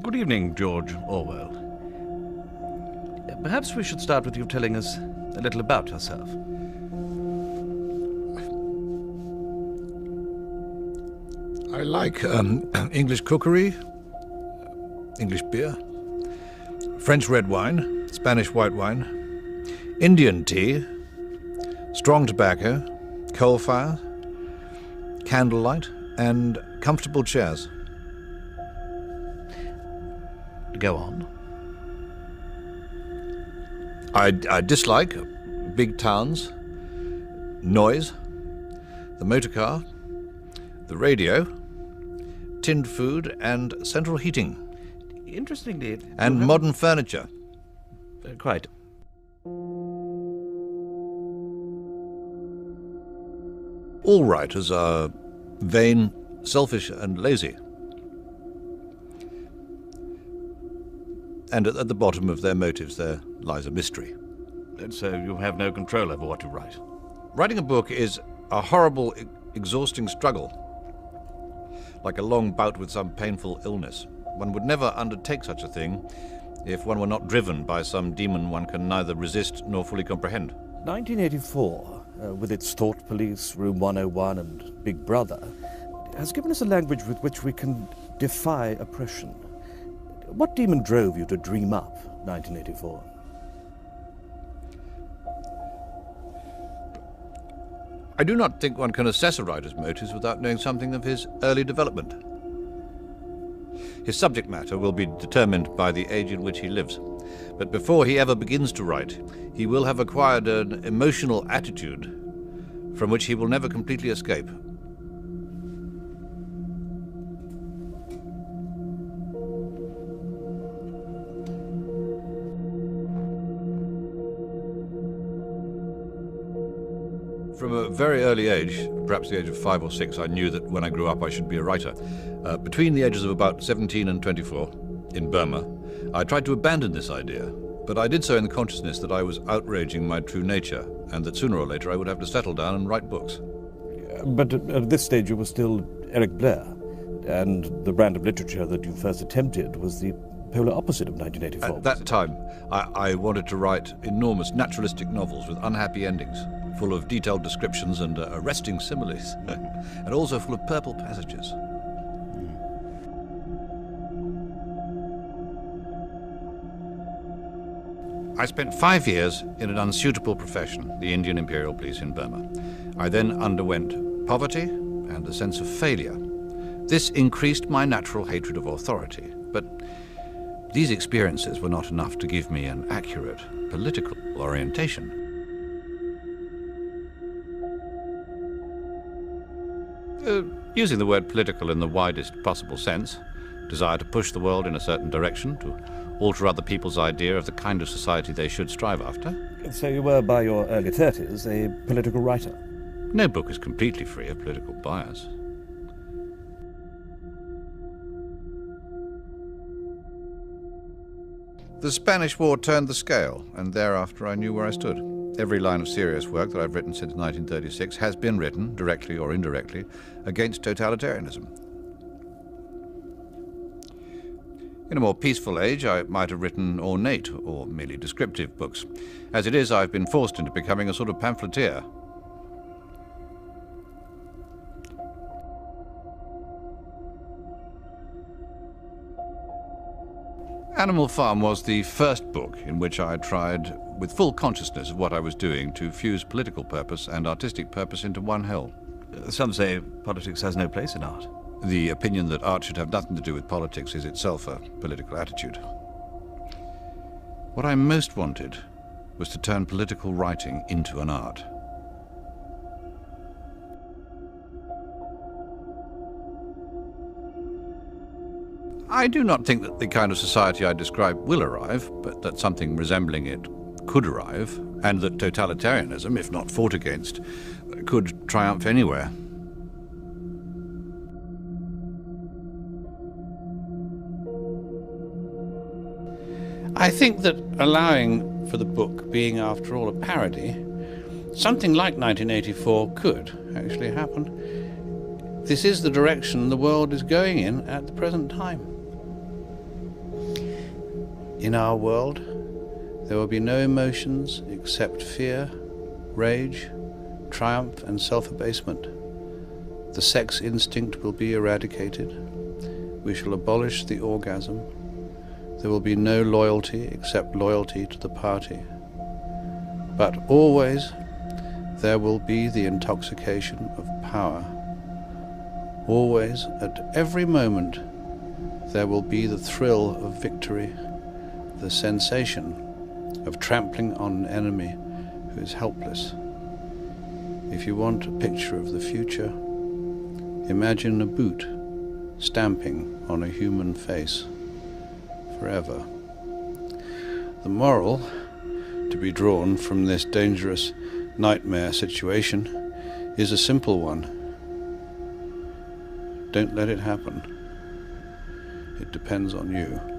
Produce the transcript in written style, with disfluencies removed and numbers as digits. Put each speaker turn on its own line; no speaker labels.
Good evening, George Orwell. Perhaps we should start with you telling us a little about yourself.
I like English cookery, English beer, French red wine, Spanish white wine, Indian tea, strong tobacco, coal fire, candlelight, and comfortable chairs.
Go on.
I dislike big towns, noise, the motor car, the radio, tinned food, and central heating.
Interestingly...
And modern furniture.
Quite.
All writers are vain, selfish, and lazy. And at the bottom of their motives there lies a mystery.
And so you have no control over what you write?
Writing a book is a horrible, exhausting struggle. Like a long bout with some painful illness. One would never undertake such a thing if one were not driven by some demon one can neither resist nor fully comprehend.
1984, with its thought police, Room 101 and Big Brother, has given us a language with which we can defy oppression. What demon drove you to dream up 1984?
I do not think one can assess a writer's motives without knowing something of his early development. His subject matter will be determined by the age in which he lives. But before he ever begins to write, he will have acquired an emotional attitude from which he will never completely escape. From a very early age, perhaps the age of 5 or 6, I knew that when I grew up I should be a writer. Between the ages of about 17 and 24, in Burma, I tried to abandon this idea, but I did so in the consciousness that I was outraging my true nature, and that sooner or later I would have to settle down and write books.
But at this stage you were still Eric Blair, and the brand of literature that you first attempted was the polar opposite of 1984.
At that time, I wanted to write enormous naturalistic novels with unhappy endings, full of detailed descriptions and arresting similes, and also full of purple passages. I spent 5 years in an unsuitable profession, the Indian Imperial Police in Burma. I then underwent poverty and a sense of failure. This increased my natural hatred of authority, but these experiences were not enough to give me an accurate political orientation. Using the word political in the widest possible sense, desire to push the world in a certain direction, to alter other people's idea of the kind of society they should strive after.
So you were, by your early 30s, a political writer?
No book is completely free of political bias. The Spanish War turned the scale, and thereafter I knew where I stood. Every line of serious work that I've written since 1936 has been written, directly or indirectly, against totalitarianism. In a more peaceful age, I might have written ornate or merely descriptive books. As it is, I've been forced into becoming a sort of pamphleteer. Animal Farm was the first book in which I tried, with full consciousness of what I was doing, to fuse political purpose and artistic purpose into one whole.
Some say politics has no place in art.
The opinion that art should have nothing to do with politics is itself a political attitude. What I most wanted was to turn political writing into an art. I do not think that the kind of society I describe will arrive, but that something resembling it could arrive, and that totalitarianism, if not fought against, could triumph anywhere. I think that allowing for the book being, after all, a parody, something like 1984 could actually happen. This is the direction the world is going in at the present time. In our world, there will be no emotions except fear, rage, triumph, and self-abasement. The sex instinct will be eradicated. We shall abolish the orgasm. There will be no loyalty except loyalty to the party. But always there will be the intoxication of power. Always, at every moment, there will be the thrill of victory, the sensation of trampling on an enemy who is helpless. If you want a picture of the future, imagine a boot stamping on a human face forever. The moral to be drawn from this dangerous nightmare situation is a simple one. Don't let it happen. It depends on you.